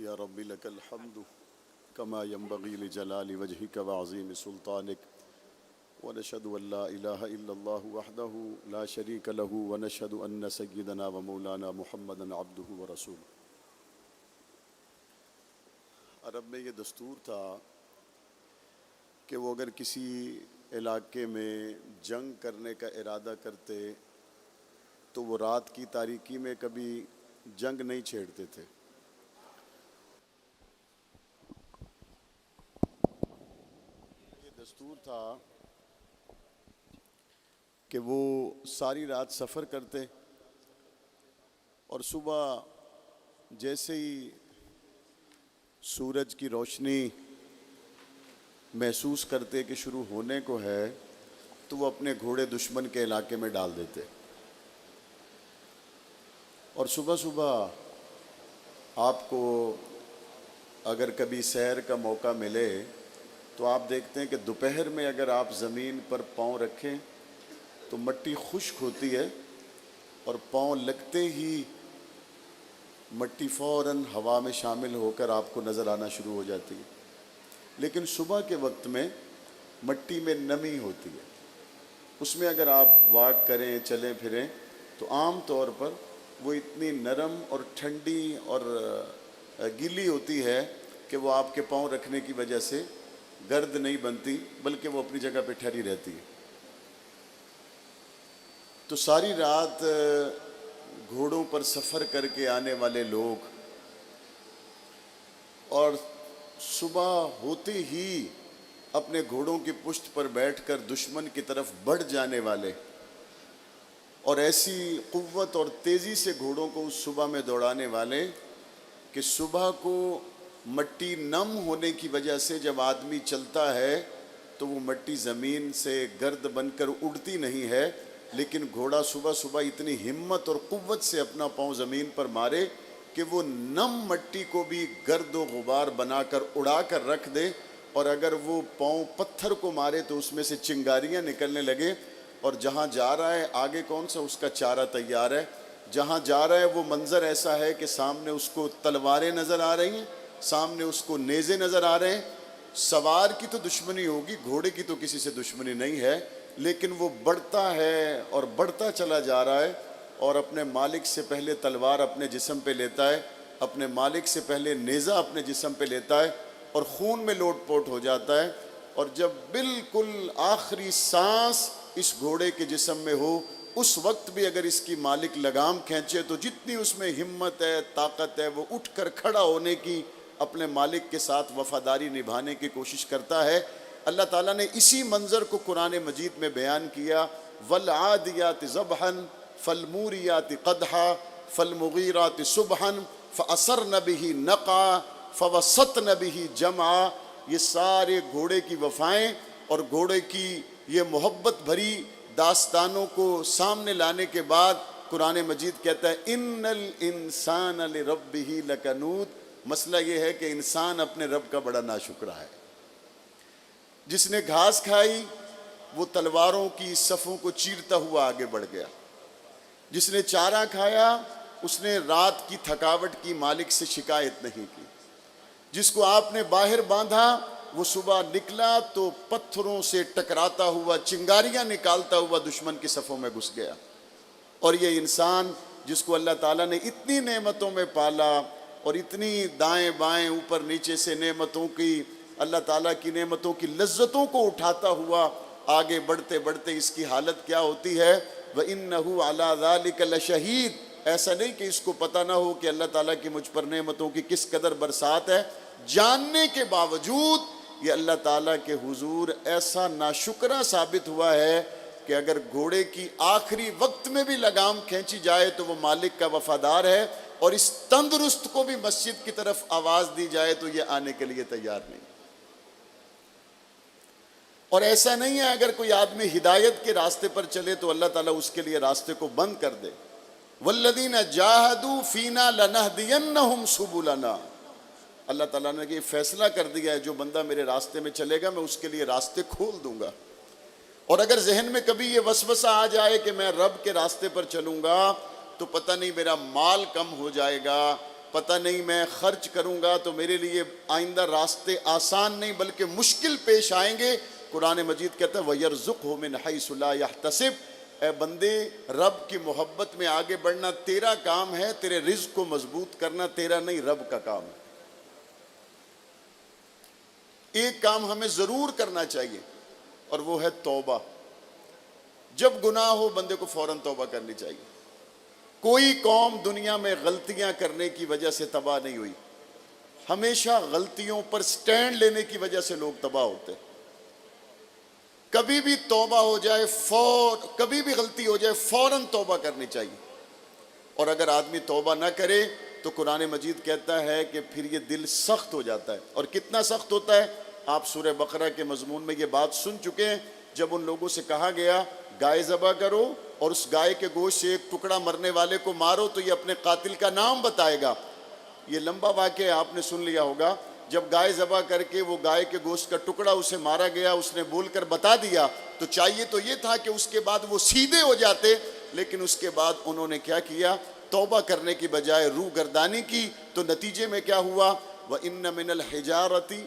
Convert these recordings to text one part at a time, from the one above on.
يا رب لك الحمد كما ينبغي لجلال وجهك وعظيم سلطانك ونشهد أن لا إله إلا الله وحده لا شريك له ونشهد أن سيدنا ومولانا محمدا عبده ورسوله. عرب میں یہ دستور تھا کہ وہ اگر کسی علاقے میں جنگ کرنے کا ارادہ کرتے تو وہ رات کی تاریکی میں کبھی جنگ نہیں چھیڑتے تھے. یہ دستور تھا کہ وہ ساری رات سفر کرتے اور صبح جیسے ہی سورج کی روشنی محسوس کرتے کہ شروع ہونے کو ہے تو وہ اپنے گھوڑے دشمن کے علاقے میں ڈال دیتے اور صبح صبح آپ کو اگر کبھی سیر کا موقع ملے تو آپ دیکھتے ہیں کہ دوپہر میں اگر آپ زمین پر پاؤں رکھیں تو مٹی خشک ہوتی ہے اور پاؤں لگتے ہی مٹی فوراً ہوا میں شامل ہو کر آپ کو نظر آنا شروع ہو جاتی ہے. لیکن صبح کے وقت میں مٹی میں نمی ہوتی ہے, اس میں اگر آپ واک کریں چلیں پھریں تو عام طور پر وہ اتنی نرم اور ٹھنڈی اور گیلی ہوتی ہے کہ وہ آپ کے پاؤں رکھنے کی وجہ سے گرد نہیں بنتی بلکہ وہ اپنی جگہ پہ ٹھہری رہتی ہے. تو ساری رات گھوڑوں پر سفر کر کے آنے والے لوگ اور صبح ہوتے ہی اپنے گھوڑوں کی پشت پر بیٹھ کر دشمن کی طرف بڑھ جانے والے اور ایسی قوت اور تیزی سے گھوڑوں کو اس صبح میں دوڑانے والے کہ صبح کو مٹی نم ہونے کی وجہ سے جب آدمی چلتا ہے تو وہ مٹی زمین سے گرد بن کر اڑتی نہیں ہے, لیکن گھوڑا صبح صبح اتنی ہمت اور قوت سے اپنا پاؤں زمین پر مارے کہ وہ نم مٹی کو بھی گرد و غبار بنا کر اڑا کر رکھ دے, اور اگر وہ پاؤں پتھر کو مارے تو اس میں سے چنگاریاں نکلنے لگے, اور جہاں جا رہا ہے آگے کون سا اس کا چارہ تیار ہے, جہاں جا رہا ہے وہ منظر ایسا ہے کہ سامنے اس کو تلواریں نظر آ رہی ہیں, سامنے اس کو نیزے نظر آ رہے ہیں. سوار کی تو دشمنی ہوگی, گھوڑے کی تو کسی سے دشمنی نہیں ہے, لیکن وہ بڑھتا ہے اور بڑھتا چلا جا رہا ہے اور اپنے مالک سے پہلے تلوار اپنے جسم پہ لیتا ہے, اپنے مالک سے پہلے نیزہ اپنے جسم پہ لیتا ہے اور خون میں لوٹ پوٹ ہو جاتا ہے. اور جب بالکل آخری سانس اس گھوڑے کے جسم میں ہو اس وقت بھی اگر اس کی مالک لگام کھینچے تو جتنی اس میں ہمت ہے طاقت ہے وہ اٹھ کر کھڑا ہونے کی, اپنے مالک کے ساتھ وفاداری نبھانے کی کوشش کرتا ہے. اللہ تعالیٰ نے اسی منظر کو قرآن مجید میں بیان کیا, وَالْعَادِيَاتِ ضَبْحًا فَالْمُورِيَاتِ قَدْحًا فَالْمُغِيرَاتِ صُبْحًا فَأَثَرْنَ بِهِ نَقْعًا فَوَسَطْنَ بِهِ جَمْعًا. یہ سارے گھوڑے کی وفائیں اور گھوڑے کی یہ محبت بھری داستانوں کو سامنے لانے کے بعد قرآن مجید کہتا ہے اِنَّ الْإِنسَانَ لِرَبِّهِ لَكَنُودٌ. مسئلہ یہ ہے کہ انسان اپنے رب کا بڑا ناشکرا ہے. جس نے گھاس کھائی وہ تلواروں کی صفوں کو چیرتا ہوا آگے بڑھ گیا, جس نے چارہ کھایا اس نے رات کی تھکاوٹ کی مالک سے شکایت نہیں کی, جس کو آپ نے باہر باندھا وہ صبح نکلا تو پتھروں سے ٹکراتا ہوا چنگاریاں نکالتا ہوا دشمن کی صفوں میں گھس گیا. اور یہ انسان جس کو اللہ تعالیٰ نے اتنی نعمتوں میں پالا اور اتنی دائیں بائیں اوپر نیچے سے نعمتوں کی اللہ تعالیٰ کی نعمتوں کی لذتوں کو اٹھاتا ہوا آگے بڑھتے بڑھتے اس کی حالت کیا ہوتی ہے, وَإِنَّهُ عَلَى ذَلِكَ لَشَهِيدٌ. ایسا نہیں کہ اس کو پتہ نہ ہو کہ اللہ تعالیٰ کی مجھ پر نعمتوں کی کس قدر برسات ہے, جاننے کے باوجود یہ اللہ تعالیٰ کے حضور ایسا ناشکرا ثابت ہوا ہے کہ اگر گھوڑے کی آخری وقت میں بھی لگام کھینچی جائے تو وہ مالک کا وفادار ہے, اور اس تندرست کو بھی مسجد کی طرف آواز دی جائے تو یہ آنے کے لیے تیار نہیں. اور ایسا نہیں ہے اگر کوئی آدمی ہدایت کے راستے پر چلے تو اللہ تعالیٰ اس کے لیے راستے کو بند کر دے. وَالَّذِينَ جَاهَدُوا فِينَا لَنَهْدِيَنَّهُمْ سُبُلَنَا. اللہ تعالیٰ نے یہ فیصلہ کر دیا ہے جو بندہ میرے راستے میں چلے گا میں اس کے لیے راستے کھول دوں گا. اور اگر ذہن میں کبھی یہ وسوسہ آ جائے کہ میں رب کے راستے پر چلوں گا تو پتہ نہیں میرا مال کم ہو جائے گا, پتہ نہیں میں خرچ کروں گا تو میرے لیے آئندہ راستے آسان نہیں بلکہ مشکل پیش آئیں گے. قرآن مجید کہتا ہے وَيَرْزُقْهُ مِنْ حَيْثُ لَا يَحْتَسِبْ. اے بندے رب کی محبت میں آگے بڑھنا تیرا کام ہے, تیرے رزق کو مضبوط کرنا تیرا نہیں رب کا کام ہے. ایک کام ہمیں ضرور کرنا چاہیے اور وہ ہے توبہ. جب گناہ ہو بندے کو فوراً توبہ کرنی چاہیے. کوئی قوم دنیا میں غلطیاں کرنے کی وجہ سے تباہ نہیں ہوئی, ہمیشہ غلطیوں پر سٹینڈ لینے کی وجہ سے لوگ تباہ ہوتے. کبھی بھی توبہ ہو جائے کبھی بھی غلطی ہو جائے فوراً توبہ کرنی چاہیے. اور اگر آدمی توبہ نہ کرے تو قرآن مجید کہتا ہے کہ پھر یہ دل سخت ہو جاتا ہے. اور کتنا سخت ہوتا ہے آپ سورہ بقرہ کے مضمون میں یہ بات سن چکے ہیں. جب ان لوگوں سے کہا گیا گائے ذبح کرو اور اس گائے کے گوشت سے ایک ٹکڑا مرنے والے کو مارو تو یہ اپنے قاتل کا نام بتائے گا. یہ لمبا واقعہ آپ نے سن لیا ہوگا. جب گائے ذبح کر کے وہ گائے کے گوشت کا ٹکڑا اسے مارا گیا, اس نے بول کر بتا دیا, تو چاہیے تو یہ تھا کہ اس کے بعد وہ سیدھے ہو جاتے, لیکن اس کے بعد انہوں نے کیا کیا, توبہ کرنے کی بجائے روح گردانی کی. تو نتیجے میں کیا ہوا, وَإِنَّ مِنَ الْحِجَارَةِ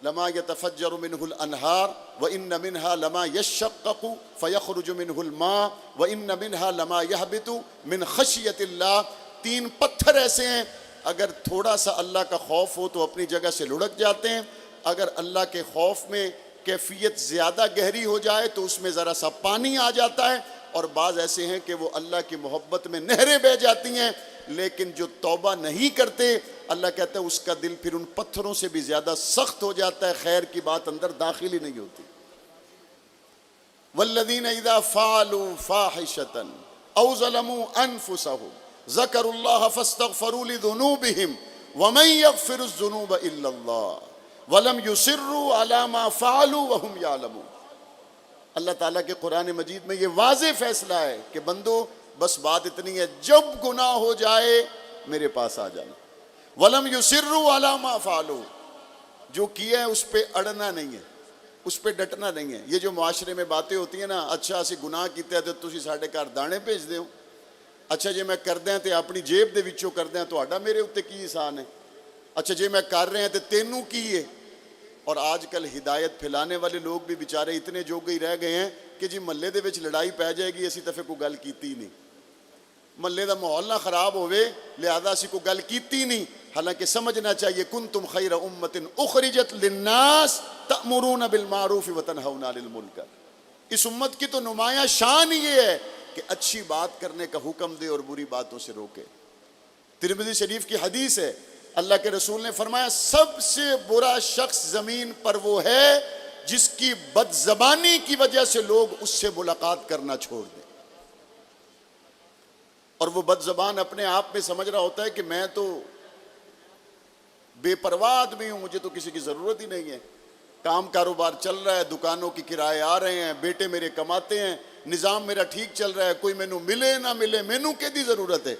لما يتفجر منه الانہار وان منها لما يشقق فيخرج منه الماء وان منها لما يهبط من خشیت اللہ. 3 پتھر ایسے ہیں اگر تھوڑا سا اللہ کا خوف ہو تو اپنی جگہ سے لڑک جاتے ہیں, اگر اللہ کے خوف میں کیفیت زیادہ گہری ہو جائے تو اس میں ذرا سا پانی آ جاتا ہے, اور بعض ایسے ہیں کہ وہ اللہ کی محبت میں نہریں بہہ جاتی ہیں. لیکن جو توبہ نہیں کرتے اللہ کہتا ہے اس کا دل پھر ان پتھروں سے بھی زیادہ سخت ہو جاتا ہے, خیر کی بات اندر داخل ہی نہیں ہوتی. والذین اذا فعلوا فاحشة او ظلموا انفسهم ذکروا اللہ فاستغفروا لذنوبهم ومن یغفر الذنوب الا اللہ ولم یصروا علی ما فعلوا وهم یعلمون. اللہ تعالیٰ کے قرآن مجید میں یہ واضح فیصلہ ہے کہ بندو بس بات اتنی ہے, جب گناہ ہو جائے میرے پاس آ جانا. وَلَمْ يُصِرُّوا عَلَى مَا فَعَلُوا, جو کیا ہے اس پہ اڑنا نہیں ہے, اس پہ ڈٹنا نہیں ہے. یہ جو معاشرے میں باتیں ہوتی ہیں نا, اچھا اسی گناہ کیتے ہیں تو تسی ساڈے گھر دانے بھیج دیو, اچھا جے میں کر دیں تے اپنی جیب دے وچوں کر دیں تہاڈا میرے اوتے کی احسان ہے, اچھا جے میں کر رہے ہیں تے تینوں کی ہے. اور آج کل ہدایت پھیلانے والے لوگ بھی بیچارے اتنے جوگے ہی رہ گئے ہیں کہ جی محلے دے وچ لڑائی پہ جائے گی اسی دفعہ کوئی گل کیتی نہیں, محلے دا ماحول نہ خراب ہوئے لہذا اسی کو گل کیتی نہیں. حالانکہ سمجھنا چاہیے کنتم خیر امت اخرجت للناس تأمرون بالمعروف وتنہون عن المنکر. اس امت کی تو نمایاں شان یہ ہے کہ اچھی بات کرنے کا حکم دے اور بری باتوں سے روکے. ترمذی شریف کی حدیث ہے, اللہ کے رسول نے فرمایا سب سے برا شخص زمین پر وہ ہے جس کی بد زبانی کی وجہ سے لوگ اس سے ملاقات کرنا چھوڑ دیں. اور وہ بد زبان اپنے آپ میں سمجھ رہا ہوتا ہے کہ میں تو بے پرواہ آدمی ہوں, مجھے تو کسی کی ضرورت ہی نہیں ہے, کام کاروبار چل رہا ہے, دکانوں کی کرائے آ رہے ہیں, بیٹے میرے کماتے ہیں, نظام میرا ٹھیک چل رہا ہے, کوئی مینوں ملے نہ ملے مینوں کیدی ضرورت ہے,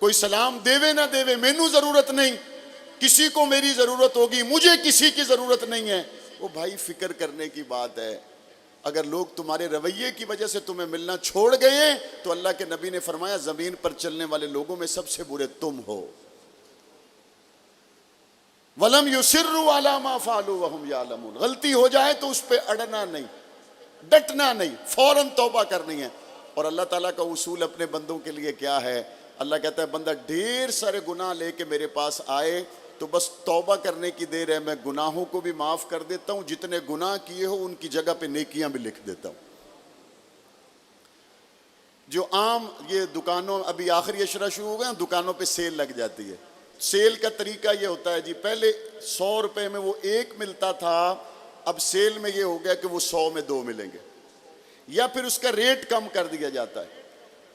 کوئی سلام دیوے نہ دیوے مینوں ضرورت نہیں, کسی کو میری ضرورت ہوگی مجھے کسی کی ضرورت نہیں ہے. وہ بھائی فکر کرنے کی بات ہے. اگر لوگ تمہارے رویے کی وجہ سے تمہیں ملنا چھوڑ گئے تو اللہ کے نبی نے فرمایا زمین پر چلنے والے لوگوں میں سب سے برے تم ہو. وَلَمْ يُصِرُّوا عَلَى مَا فَعَلُوا وَهُمْ يَعْلَمُونَ. غلطی ہو جائے تو اس پہ اڑنا نہیں, ڈٹنا نہیں, فوراً توبہ کرنی ہے. اور اللہ تعالیٰ کا اصول اپنے بندوں کے لیے کیا ہے, اللہ کہتا ہے بندہ ڈھیر سارے گناہ لے کے میرے پاس آئے تو بس توبہ کرنے کی دیر ہے, میں گناہوں کو بھی معاف کر دیتا ہوں, جتنے گناہ کیے ہو ان کی جگہ پہ نیکیاں بھی لکھ دیتا ہوں. جو عام یہ دکانوں ابھی آخری اشرا شروع ہو گئے ہیں, دکانوں پہ سیل لگ جاتی ہے. سیل کا طریقہ یہ ہوتا ہے جی, پہلے 100 روپے میں وہ 1 ملتا تھا, اب سیل میں یہ ہو گیا کہ وہ 100 میں 2 ملیں گے, یا پھر اس کا ریٹ کم کر دیا جاتا ہے.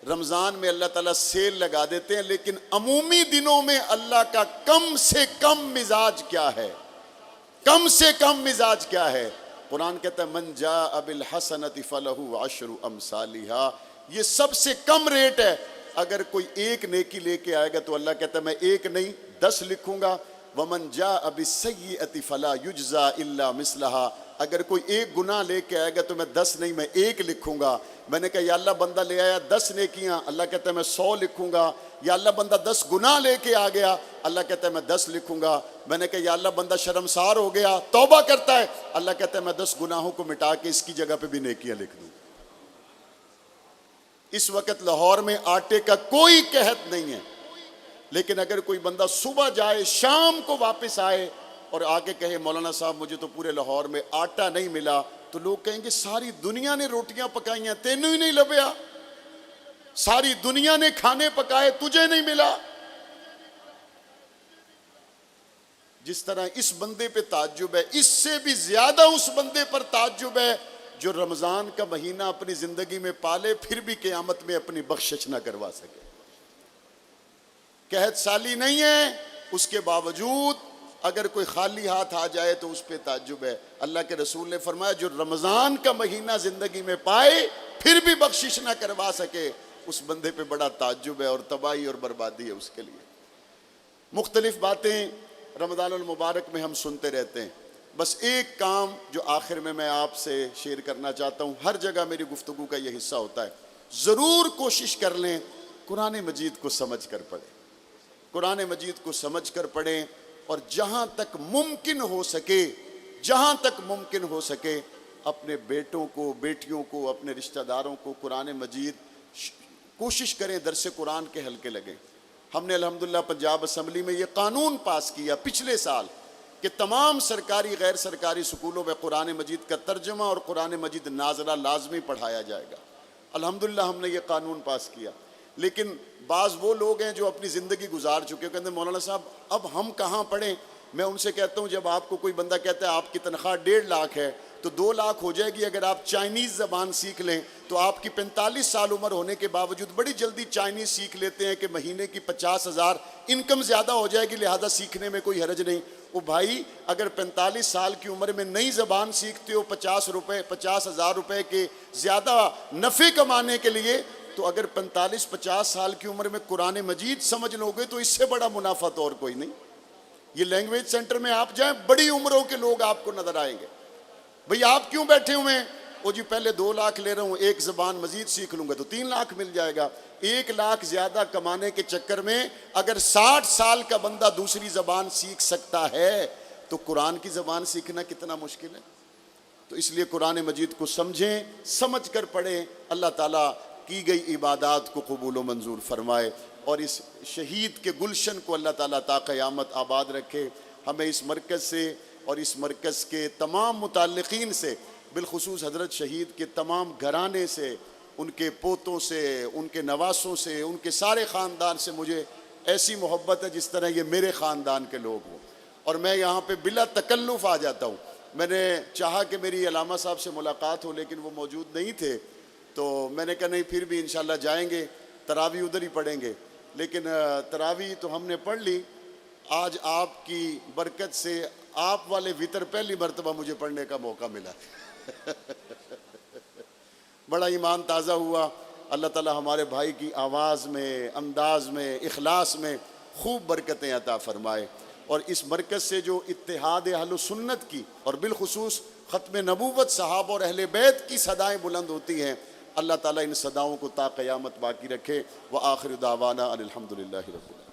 رمضان میں اللہ تعالیٰ سیل لگا دیتے ہیں, لیکن عمومی دنوں میں اللہ کا کم سے کم مزاج کیا ہے, کم سے کم مزاج کیا ہے. قرآن کہتا ہے من جاء بالحسنۃ فلہ عشر امثالھا, یہ سب سے کم ریٹ ہے. اگر کوئی 1 نیکی لے کے آئے گا تو اللہ کہتا ہے میں 1 نہیں 10 لکھوں گا. ومن جاء بالسیئۃ فلا یجزا الا مثلھا, اگر کوئی ایک گناہ لے کے آئے گا تو میں 10 نہیں، میں 1 لکھوں گا۔ میں نے کہا یا اللہ بندہ لے آیا 10 نیکیاں، اللہ کہتا ہے میں 100 لکھوں گا۔ یا اللہ بندہ 10 گناہ لے کے آ گیا، اللہ کہتا ہے میں 10 لکھوں گا۔ میں نے کہا یا اللہ بندہ شرمسار ہو گیا، توبہ کرتا ہے، اللہ کہتا ہے میں 10 گناہوں کو مٹا کے اس کی جگہ پہ بھی نیکیاں لکھ دوں۔ اس وقت لاہور میں آٹے کا کوئی قحط نہیں ہے، لیکن اگر کوئی بندہ صبح جائے شام کو واپس آئے اور آ کے کہے مولانا صاحب مجھے تو پورے لاہور میں آٹا نہیں ملا، تو لوگ کہیں گے ساری دنیا نے روٹیاں پکائی ہیں تینوں ہی نہیں لبیا، ساری دنیا نے کھانے پکائے تجھے نہیں ملا۔ جس طرح اس بندے پہ تعجب ہے، اس سے بھی زیادہ اس بندے پر تعجب ہے جو رمضان کا مہینہ اپنی زندگی میں پالے پھر بھی قیامت میں اپنی بخشش نہ کروا سکے۔ قحط سالی نہیں ہے، اس کے باوجود اگر کوئی خالی ہاتھ آ جائے تو اس پہ تعجب ہے۔ اللہ کے رسول نے فرمایا جو رمضان کا مہینہ زندگی میں پائے پھر بھی بخشش نہ کروا سکے، اس بندے پہ بڑا تعجب ہے اور تباہی اور بربادی ہے اس کے لیے۔ مختلف باتیں رمضان المبارک میں ہم سنتے رہتے ہیں، بس ایک کام جو آخر میں آپ سے شیئر کرنا چاہتا ہوں، ہر جگہ میری گفتگو کا یہ حصہ ہوتا ہے، ضرور کوشش کر لیں قرآن مجید کو سمجھ کر پڑھیں، قرآن مجید کو سمجھ کر پڑھیں، اور جہاں تک ممکن ہو سکے اپنے بیٹوں کو، بیٹیوں کو، اپنے رشتہ داروں کو قرآن مجید کوشش کریں درس قرآن کے حلقے لگیں۔ ہم نے الحمدللہ پنجاب اسمبلی میں یہ قانون پاس کیا پچھلے سال کہ تمام سرکاری غیر سرکاری سکولوں میں قرآن مجید کا ترجمہ اور قرآن مجید ناظرہ لازمی پڑھایا جائے گا۔ الحمدللہ ہم نے یہ قانون پاس کیا، لیکن بعض وہ لوگ ہیں جو اپنی زندگی گزار چکے ہیں، کہتے ہیں مولانا صاحب اب ہم کہاں پڑھیں؟ میں ان سے کہتا ہوں جب آپ کو کوئی بندہ کہتا ہے آپ کی تنخواہ 1.5 لاکھ ہے تو 2 لاکھ ہو جائے گی اگر آپ چائنیز زبان سیکھ لیں، تو آپ کی 45 سال عمر ہونے کے باوجود بڑی جلدی چائنیز سیکھ لیتے ہیں کہ مہینے کی 50,000 انکم زیادہ ہو جائے گی لہذا سیکھنے میں کوئی حرج نہیں۔ وہ بھائی اگر 45 سال کی عمر میں نئی زبان سیکھتے ہو 50,000 روپے کے زیادہ نفع کمانے کے لیے، تو اگر 45-50 سال کی عمر میں قرآن مجید سمجھ لو گے تو اس سے بڑا منافع تو اور کوئی نہیں۔ یہ لینگویج سینٹر میں آپ جائیں بڑی عمروں کے لوگ آپ کو نظر آئیں گے۔ بھئی آپ کیوں بیٹھے ہوئے ہیں؟ وہ جی پہلے 2 لاکھ لے رہا ہوں، ایک زبان مزید سیکھ لوں گا تو 3 لاکھ مل جائے گا۔ 1 لاکھ زیادہ کمانے کے چکر میں اگر 60 سال کا بندہ دوسری زبان سیکھ سکتا ہے تو قرآن کی زبان سیکھنا کتنا مشکل ہے۔ تو اس لیے قرآن مجید کو سمجھیں، سمجھ کر پڑھیں، اللہ تعالیٰ کی گئی عبادات کو قبول و منظور فرمائے، اور اس شہید کے گلشن کو اللہ تعالیٰ تا قیامت آباد رکھے۔ ہمیں اس مرکز سے اور اس مرکز کے تمام متعلقین سے، بالخصوص حضرت شہید کے تمام گھرانے سے، ان کے پوتوں سے، ان کے نواسوں سے، ان کے سارے خاندان سے مجھے ایسی محبت ہے جس طرح یہ میرے خاندان کے لوگ ہوں، اور میں یہاں پہ بلا تکلف آ جاتا ہوں۔ میں نے چاہا کہ میری علامہ صاحب سے ملاقات ہو لیکن وہ موجود نہیں تھے، تو میں نے کہا نہیں پھر بھی انشاءاللہ جائیں گے، تراویح ادھر ہی پڑھیں گے، لیکن تراویح تو ہم نے پڑھ لی۔ آج آپ کی برکت سے آپ والے وطر پہلی مرتبہ مجھے پڑھنے کا موقع ملا، بڑا ایمان تازہ ہوا۔ اللہ تعالی ہمارے بھائی کی آواز میں، انداز میں، اخلاص میں خوب برکتیں عطا فرمائے، اور اس مرکز سے جو اتحاد اہل سنت کی اور بالخصوص ختم نبوت صحابہ اور اہل بیت کی صدائیں بلند ہوتی ہیں، اللہ تعالیٰ ان صداؤں کو تا قیامت باقی رکھے۔ وآخر دعوانا ان الحمدللہ رب العالمین۔